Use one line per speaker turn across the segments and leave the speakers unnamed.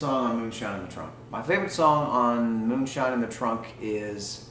Song on Moonshine in the Trunk. My favorite song on Moonshine in the Trunk is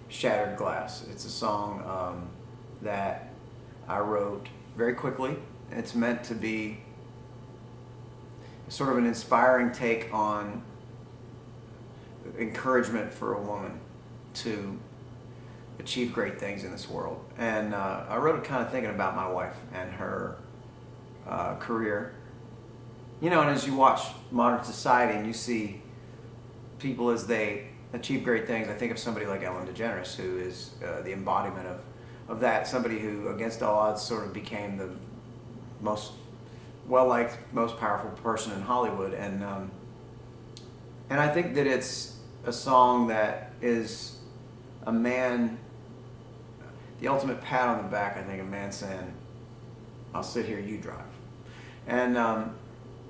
Shattered Glass. It's a song that I wrote very quickly. It's meant to be sort of an inspiring take on encouragement for a woman to achieve great things in this world. And I wrote it kind of thinking about my wife and her career. You know, and as you watch modern society and you see people as they achieve great things, I think of somebody like Ellen DeGeneres, who is the embodiment of that. Somebody who, against all odds, sort of became the most well-liked, most powerful person in Hollywood. And I think that it's a song that is a man, the ultimate pat on the back, I think, a man saying, I'll sit here, you drive. And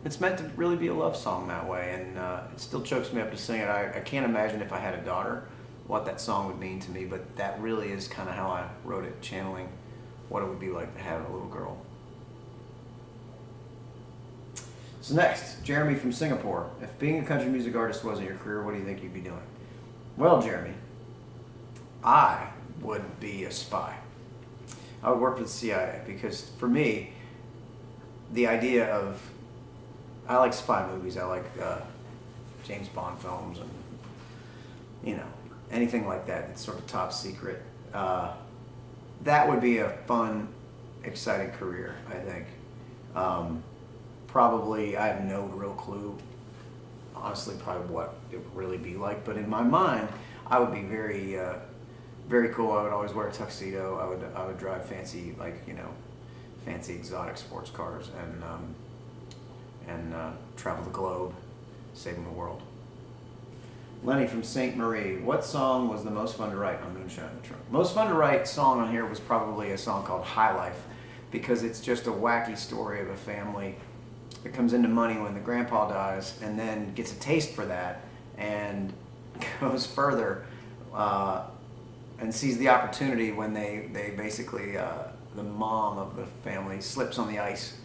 it's meant to really be a love song that way, and it still chokes me up to sing it. I can't imagine if I had a daughter what that song would mean to me, but that really is kind of how I wrote it, channeling what it would be like to have a little girl. So next, Jeremy from Singapore. If being a country music artist wasn't your career, what do you think you'd be doing? Well, Jeremy, I would be a spy. I would work for the CIA, because for me, the idea of, I like spy movies. I like James Bond films and, you know, anything like that that's sort of top secret. That would be a fun, exciting career, I think. Probably, I have no real clue, honestly, probably what it would really be like. But in my mind, I would be very, very cool. I would always wear a tuxedo. I would drive fancy, like, you know, fancy exotic sports cars and travel the globe, saving the world. Lenny from St. Marie. What song was the most fun to write on Moonshine in the Trunk? Most fun to write song on here was probably a song called High Life, because it's just a wacky story of a family that comes into money when the grandpa dies and then gets a taste for that and goes further and sees the opportunity when they basically, the mom of the family slips on the ice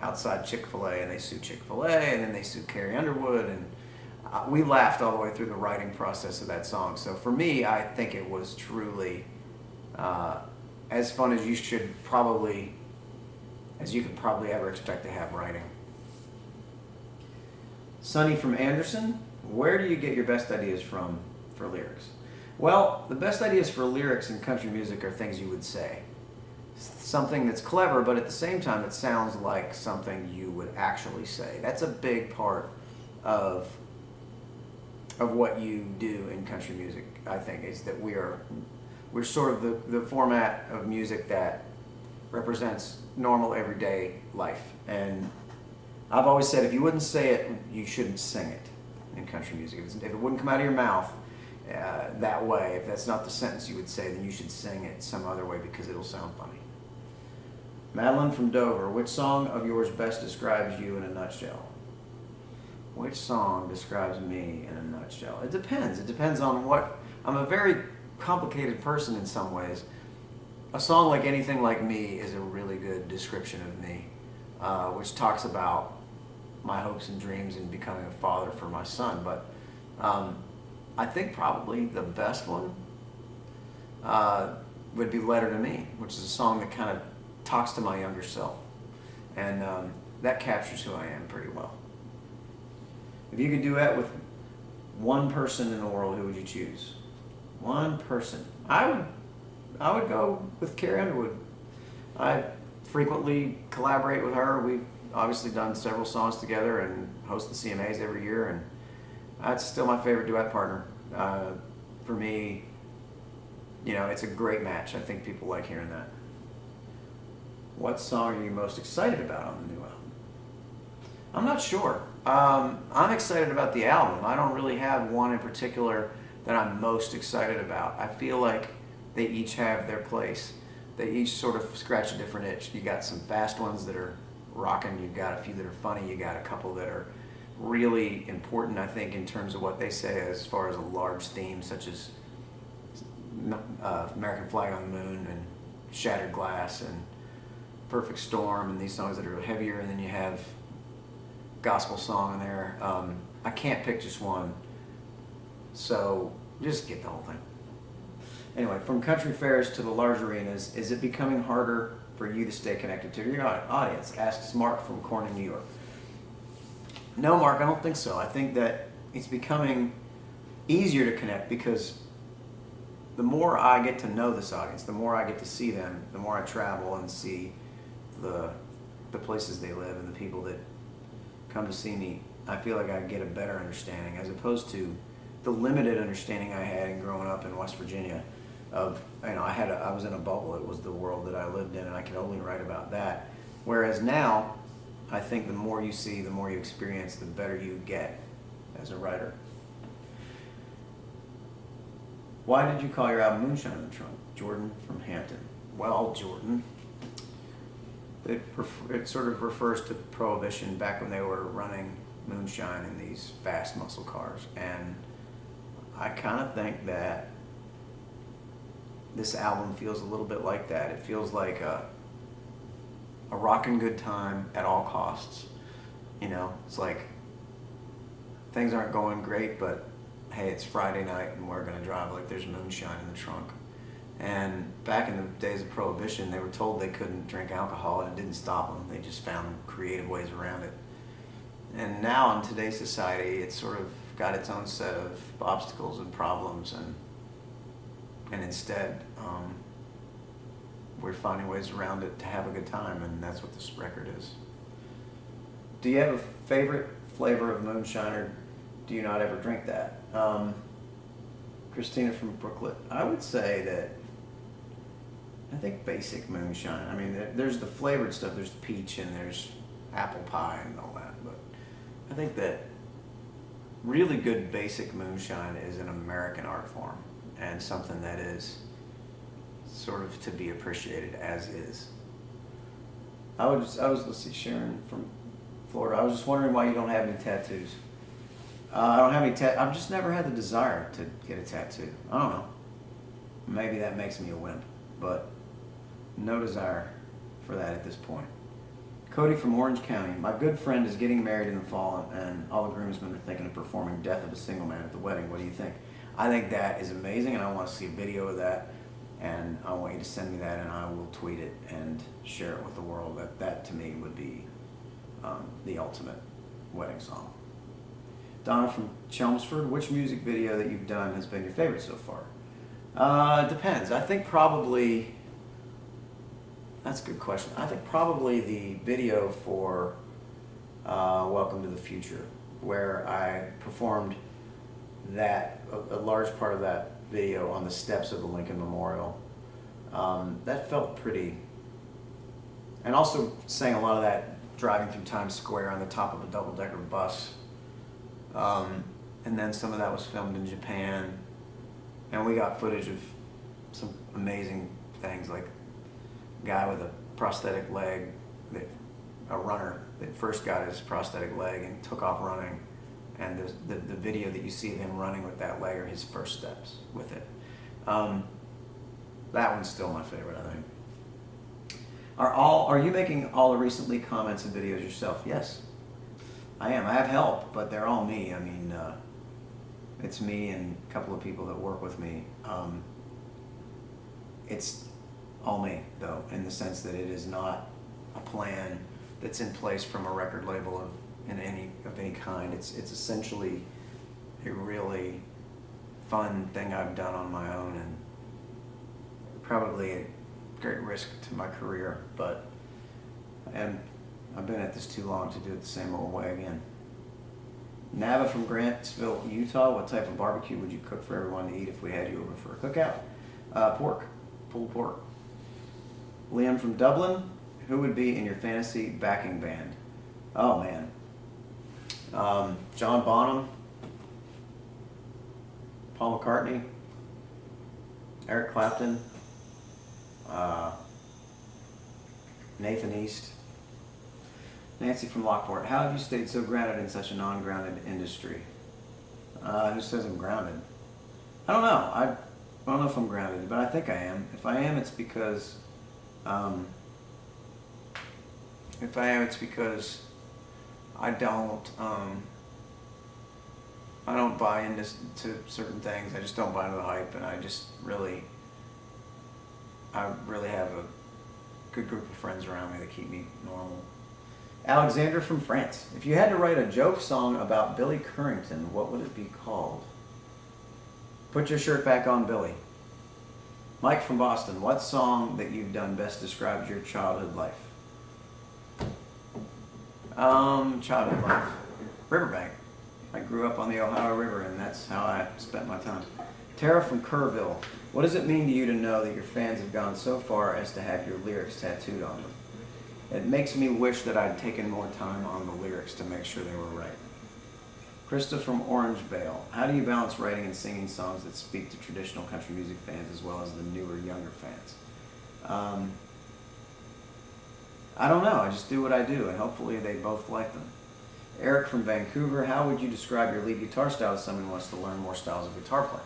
outside Chick-fil-A, and they sue Chick-fil-A, and then they sue Carrie Underwood, and we laughed all the way through the writing process of that song. So for me, I think it was truly as fun as you could probably ever expect to have writing. Sonny from Anderson, where do you get your best ideas from for lyrics? Well, the best ideas for lyrics in country music are things you would say. Something that's clever, but at the same time it sounds like something you would actually say. That's a big part of what you do in country music, I think, is that we're sort of the format of music that represents normal everyday life. And I've always said, if you wouldn't say it, you shouldn't sing it in country music. If it wouldn't come out of your mouth that way, if that's not the sentence you would say, then you should sing it some other way, because it'll sound funny. Madeline from Dover, which song of yours best describes you in a nutshell? Which song describes me in a nutshell? It depends. It depends on what. I'm a very complicated person in some ways. A song like Anything Like Me is a really good description of me, which talks about my hopes and dreams in becoming a father for my son. But I think probably the best one would be Letter to Me, which is a song that kind of talks to my younger self. And that captures who I am pretty well. If you could duet with one person in the world, who would you choose? One person. I would go with Carrie Underwood. I frequently collaborate with her. We've obviously done several songs together and host the CMAs every year, and that's still my favorite duet partner. For me, you know, it's a great match. I think people like hearing that. What song are you most excited about on the new album? I'm not sure. I'm excited about the album. I don't really have one in particular that I'm most excited about. I feel like they each have their place. They each sort of scratch a different itch. You got some fast ones that are rocking. You've got a few that are funny. You got a couple that are really important, I think, in terms of what they say as far as a large theme, such as American Flag on the Moon and Shattered Glass and Perfect Storm, and these songs that are heavier, and then you have gospel song in there. I can't pick just one. So just get the whole thing. Anyway, from country fairs to the large arenas, is it becoming harder for you to stay connected to your audience? Asks Mark from Corning, New York. No, Mark, I don't think so. I think that it's becoming easier to connect because the more I get to know this audience, the more I get to see them, the more I travel and see the places they live and the people that come to see me, I feel like I get a better understanding as opposed to the limited understanding I had in growing up in West Virginia of, I was in a bubble. It was the world that I lived in and I could only write about that. Whereas now, I think the more you see, the more you experience, the better you get as a writer. Why did you call your album Moonshine in the Trunk? Jordan from Hampton. Well, Jordan, it sort of refers to Prohibition back when they were running moonshine in these fast muscle cars. And I kind of think that this album feels a little bit like that. It feels like a rockin' good time at all costs. It's like things aren't going great, but hey, it's Friday night and we're gonna drive like there's moonshine in the trunk. And back in the days of Prohibition, they were told they couldn't drink alcohol and it didn't stop them. They just found creative ways around it. And now in today's society, it's sort of got its own set of obstacles and problems, and instead we're finding ways around it to have a good time, and that's what this record is. Do you have a favorite flavor of moonshine, or do you not ever drink that? Christina from Brooklyn. I would say that I think basic moonshine. I mean, there's the flavored stuff. There's the peach and there's apple pie and all that. But I think that really good basic moonshine is an American art form and something that is sort of to be appreciated as is. Let's see, Sharon from Florida. I was just wondering why you don't have any tattoos. I don't have any I've just never had the desire to get a tattoo. I don't know. Maybe that makes me a wimp, but no desire for that at this point. Cody from Orange County. My good friend is getting married in the fall, and all the groomsmen are thinking of performing Death of a Single Man at the wedding. What do you think? I think that is amazing, and I want to see a video of that, and I want you to send me that, and I will tweet it and share it with the world. That to me would be the ultimate wedding song. Donna from Chelmsford, which music video that you've done has been your favorite so far? It depends. I think probably, that's a good question. I think probably the video for Welcome to the Future, where I performed a large part of that video on the steps of the Lincoln Memorial. That felt pretty, and also sang a lot of that driving through Times Square on the top of a double-decker bus. And then some of that was filmed in Japan, and we got footage of some amazing things, like a guy with a prosthetic leg, a runner that first got his prosthetic leg and took off running, and the video that you see of him running with that leg are his first steps with it. That one's still my favorite, I think. Are you making all the recent leaked comments and videos yourself? Yes, I am. I have help, but they're all me. I mean, it's me and a couple of people that work with me. It's all me, though, in the sense that it is not a plan that's in place from a record label of any kind. It's essentially a really fun thing I've done on my own, and probably a great risk to my career, but I've been at this too long to do it the same old way again. Nava from Grantsville, Utah. What type of barbecue would you cook for everyone to eat if we had you over for a cookout? Pork. Pulled pork. Liam from Dublin. Who would be in your fantasy backing band? Oh, man. John Bonham. Paul McCartney. Eric Clapton. Nathan East. Nancy from Lockport. How have you stayed so grounded in such a non-grounded industry? Who says I'm grounded? I don't know. I don't know if I'm grounded, but I think I am. If I am, it's because I don't I don't buy into to certain things. I just don't buy into the hype, and I really have a good group of friends around me that keep me normal. Alexander from France. If you had to write a joke song about Billy Currington, what would it be called? Put your shirt back on, Billy. Mike from Boston. What song that you've done best describes your childhood life? Childhood life. Riverbank. I grew up on the Ohio River, and that's how I spent my time. Tara from Kerrville. What does it mean to you to know that your fans have gone so far as to have your lyrics tattooed on them? It makes me wish that I'd taken more time on the lyrics to make sure they were right. Krista from Orangevale. How do you balance writing and singing songs that speak to traditional country music fans as well as the newer, younger fans? I don't know. I just do what I do, and hopefully they both like them. Eric from Vancouver. How would you describe your lead guitar style to someone who wants to learn more styles of guitar playing?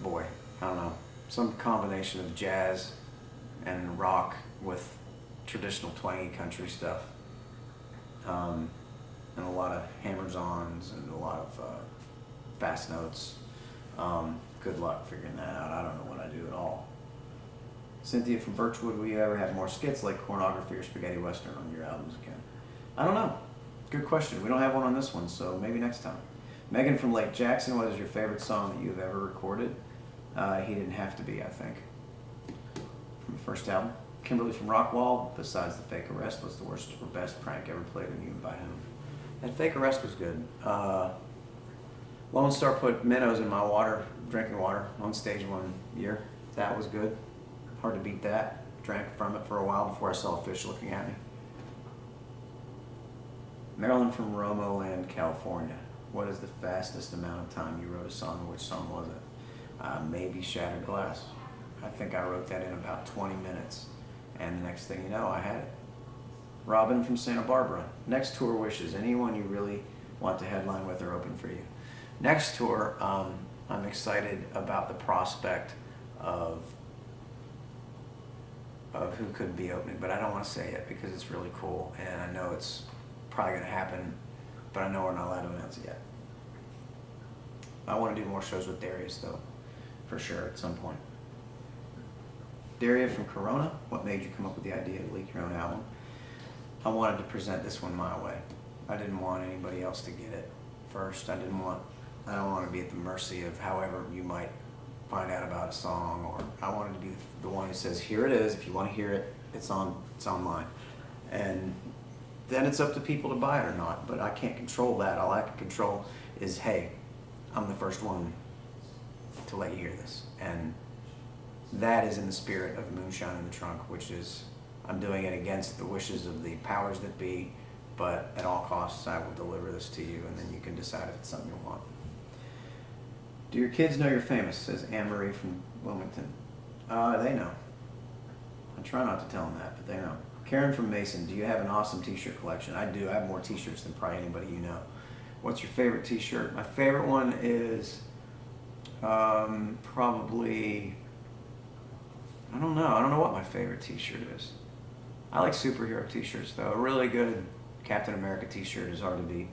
Boy, I don't know. Some combination of jazz and rock with traditional twangy country stuff. And a lot of hammers-ons and a lot of fast notes. Good luck figuring that out. I don't know what I do at all. Cynthia from Birchwood, will you ever have more skits like Cornography or Spaghetti Western on your albums again? I don't know. Good question. We don't have one on this one, so maybe next time. Megan from Lake Jackson, what is your favorite song that you've ever recorded? He Didn't Have to Be, I think. From the first album. Kimberly from Rockwall, besides the fake arrest, what's the worst or best prank ever played on you and by whom? That fake arrest was good. Lone Star put minnows in my water, drinking water, on stage one year. That was good. Hard to beat that. Drank from it for a while before I saw a fish looking at me. Marilyn from Romo Land, California. What is the fastest amount of time you wrote a song, and which song was it? Maybe Shattered Glass. I think I wrote that in about 20 minutes. And the next thing you know, I had it. Robin from Santa Barbara. Next tour wishes. Anyone you really want to headline with or open for you? Next tour, I'm excited about the prospect of who could be opening, but I don't want to say it because it's really cool, and I know it's probably going to happen, but I know we're not allowed to announce it yet. I want to do more shows with Darius, though, for sure, at some point. Daria from Corona, what made you come up with the idea to leak your own album? I wanted to present this one my way. I didn't want anybody else to get it first. I don't want to be at the mercy of however you might find out about a song, or I wanted to be the one who says, here it is, if you want to hear it, it's online. And then it's up to people to buy it or not, but I can't control that. All I can control is, hey, I'm the first one to let you hear this. And that is in the spirit of Moonshine in the Trunk, which is, I'm doing it against the wishes of the powers that be, but at all costs I will deliver this to you, and then you can decide if it's something you want. Do your kids know you're famous, says Anne-Marie from Wilmington. They know. I try not to tell them that, but they know. Karen from Mason, do you have an awesome t-shirt collection? I do. I have more t-shirts than probably anybody you know. What's your favorite t-shirt? My favorite one is probably, I don't know. I don't know what my favorite t-shirt is. I like superhero t-shirts, though. A really good Captain America t-shirt is hard to beat.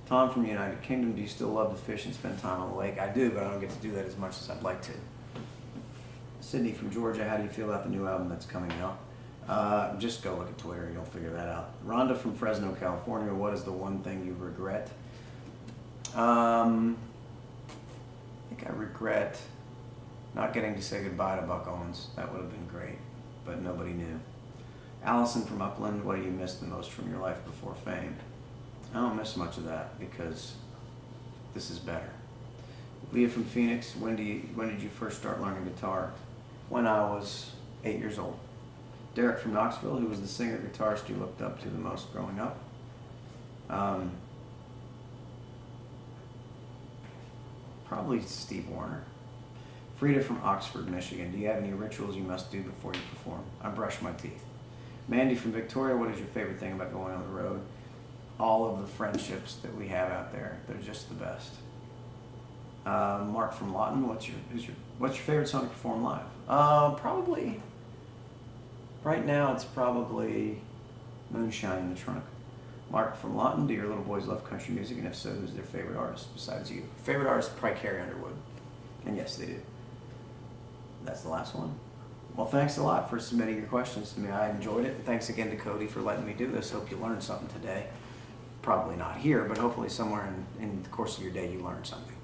Tom from United Kingdom, do you still love to fish and spend time on the lake? I do, but I don't get to do that as much as I'd like to. Sydney from Georgia, how do you feel about the new album that's coming out? Just go look at Twitter, you'll figure that out. Rhonda from Fresno, California, what is the one thing you regret? I think I regret not getting to say goodbye to Buck Owens. That would have been great, but nobody knew. Allison from Upland, what do you miss the most from your life before fame? I don't miss much of that because this is better. Leah from Phoenix, when did you first start learning guitar? When I was 8 years old. Derek from Knoxville, who was the singer guitarist you looked up to the most growing up? Probably Steve Warner. Frida from Oxford, Michigan, do you have any rituals you must do before you perform? I brush my teeth. Mandy from Victoria, what is your favorite thing about going on the road? All of the friendships that we have out there, they're just the best. Mark from Lawton, what's your favorite song to perform live? Probably, right now it's probably Moonshine in the Trunk. Mark from Lawton, do your little boys love country music? And if so, who's their favorite artist besides you? Favorite artist, probably Carrie Underwood. And yes, they do. That's the last one. Well, thanks a lot for submitting your questions to me. I enjoyed it. Thanks again to Cody for letting me do this. Hope you learned something today. Probably not here, but hopefully somewhere in the course of your day you learned something.